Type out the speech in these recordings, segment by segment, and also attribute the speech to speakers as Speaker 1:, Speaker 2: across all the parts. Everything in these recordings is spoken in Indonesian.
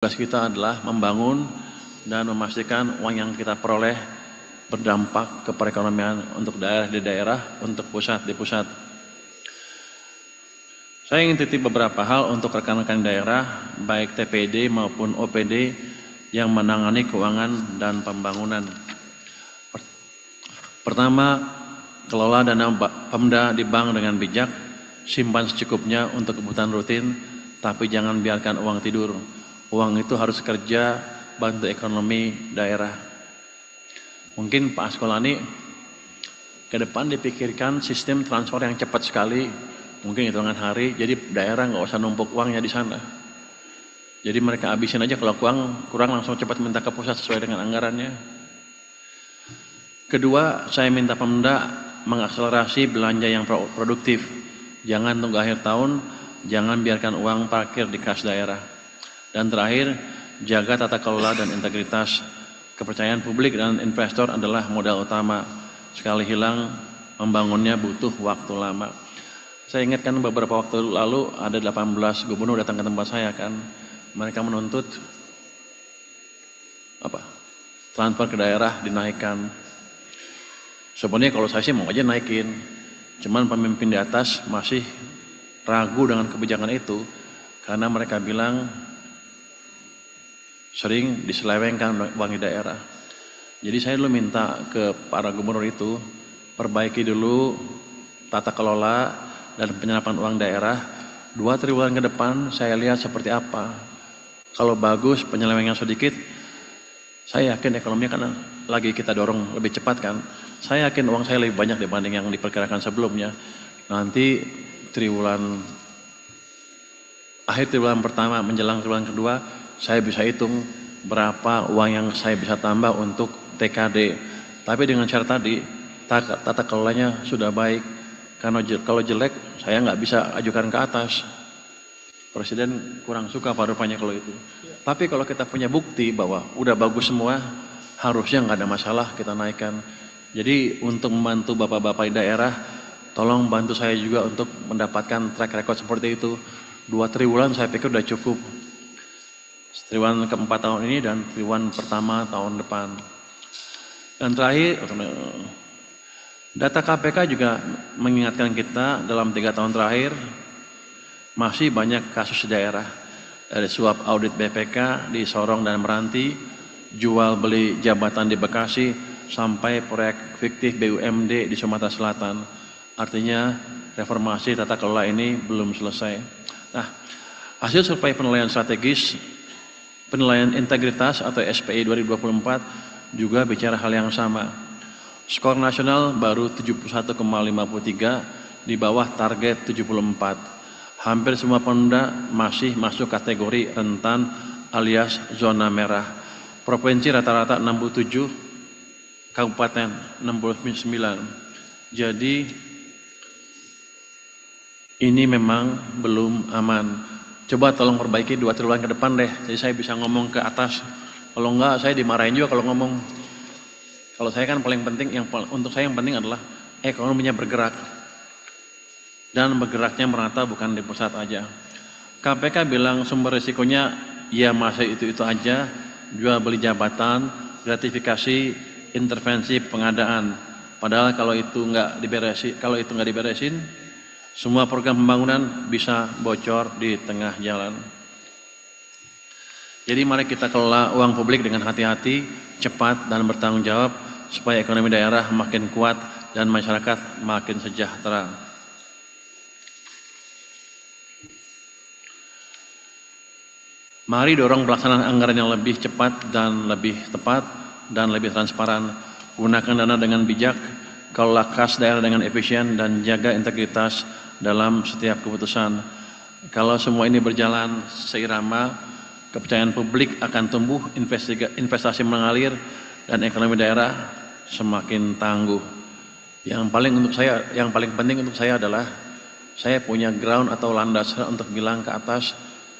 Speaker 1: Tugas kita adalah membangun dan memastikan uang yang kita peroleh berdampak ke perekonomian untuk daerah di daerah, untuk pusat di pusat. Saya ingin titip beberapa hal untuk rekan-rekan daerah, baik TPD maupun OPD yang menangani keuangan dan pembangunan. Pertama, kelola dana Pemda di bank dengan bijak, simpan secukupnya untuk kebutuhan rutin, tapi jangan biarkan uang tidur. Uang itu harus kerja, bantu ekonomi daerah. Mungkin Pak Askolani ke depan dipikirkan sistem transfer yang cepat sekali, mungkin hitungan hari, jadi daerah nggak usah numpuk uangnya di sana. Jadi mereka habisin aja, kalau kurang langsung cepat minta ke pusat sesuai dengan anggarannya. Kedua, saya minta Pemda mengakselerasi belanja yang produktif. Jangan tunggu akhir tahun, jangan biarkan uang parkir di kas daerah. Dan terakhir, jaga tata kelola dan integritas. Kepercayaan publik dan investor adalah modal utama. Sekali hilang, membangunnya butuh waktu lama. Saya ingatkan beberapa waktu lalu ada 18 gubernur datang ke tempat saya kan. Mereka menuntut transfer ke daerah dinaikkan. Sebenarnya kalau saya sih mau aja naikin. Cuman pemimpin di atas masih ragu dengan kebijakan itu. Karena mereka bilang sering diselewengkan uang di daerah. Jadi saya dulu minta ke para gubernur itu, perbaiki dulu tata kelola dan penyerapan uang daerah. 2-3 bulan ke depan saya lihat seperti apa. Kalau bagus, penyelewengan sedikit, saya yakin ekonominya kan lagi kita dorong lebih cepat kan. Saya yakin uang saya lebih banyak dibanding yang diperkirakan sebelumnya. Nanti akhir triwulan pertama menjelang triwulan kedua, saya bisa hitung berapa uang yang saya bisa tambah untuk TKD. Tapi dengan syarat tadi, tata kelolanya sudah baik. Karena kalau jelek, saya nggak bisa ajukan ke atas. Presiden kurang suka pada rupanya kalau itu. Tapi kalau kita punya bukti bahwa udah bagus semua, harusnya nggak ada masalah kita naikkan. Jadi untuk membantu bapak-bapak di daerah, tolong bantu saya juga untuk mendapatkan track record seperti itu. 2 triwulan saya pikir udah cukup. Triwulan keempat tahun ini dan triwulan pertama tahun depan. Dan terakhir, data KPK juga mengingatkan kita dalam 3 tahun terakhir masih banyak kasus di daerah. Dari suap audit BPK di Sorong dan Meranti, jual beli jabatan di Bekasi, sampai proyek fiktif BUMD di Sumatera Selatan. Artinya reformasi tata kelola ini belum selesai. Nah, hasil survei penilaian strategis, penilaian integritas atau SPI 2024 juga bicara hal yang sama. Skor nasional baru 71,53 di bawah target 74. Hampir semua Pemda masih masuk kategori rentan alias zona merah. Provinsi rata-rata 67, kabupaten 69. Jadi ini memang belum aman. Coba tolong perbaiki 2 triwulan ke depan deh. Jadi saya bisa ngomong ke atas. Kalau enggak saya dimarahin juga kalau ngomong. Kalau saya kan paling penting, untuk saya yang penting adalah ekonominya bergerak. Dan bergeraknya merata bukan di pusat aja. KPK bilang sumber risikonya ya masih itu-itu aja. Jual beli jabatan, gratifikasi, intervensi pengadaan. Padahal kalau itu nggak diberesin, semua program pembangunan bisa bocor di tengah jalan. Jadi mari kita kelola uang publik dengan hati-hati, cepat dan bertanggung jawab supaya ekonomi daerah makin kuat dan masyarakat makin sejahtera. Mari dorong pelaksanaan anggaran yang lebih cepat dan lebih tepat dan lebih transparan. Gunakan dana dengan bijak, kelola kas daerah dengan efisien dan jaga integritas dalam setiap keputusan. Kalau semua ini berjalan seirama, kepercayaan publik akan tumbuh, investasi mengalir, dan ekonomi daerah semakin tangguh. Yang paling penting untuk saya adalah saya punya ground atau landasan untuk bilang ke atas,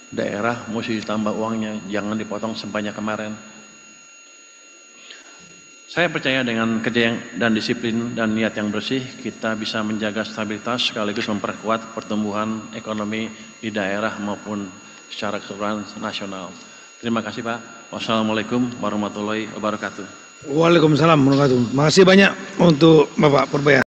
Speaker 1: daerah mesti ditambah uangnya, jangan dipotong sebanyak kemarin. Saya percaya dengan kerja dan disiplin dan niat yang bersih, kita bisa menjaga stabilitas sekaligus memperkuat pertumbuhan ekonomi di daerah maupun secara keseluruhan nasional. Terima kasih Pak. Wassalamualaikum warahmatullahi wabarakatuh.
Speaker 2: Waalaikumsalam warahmatullahi wabarakatuh. Makasih banyak untuk Bapak Purbaya.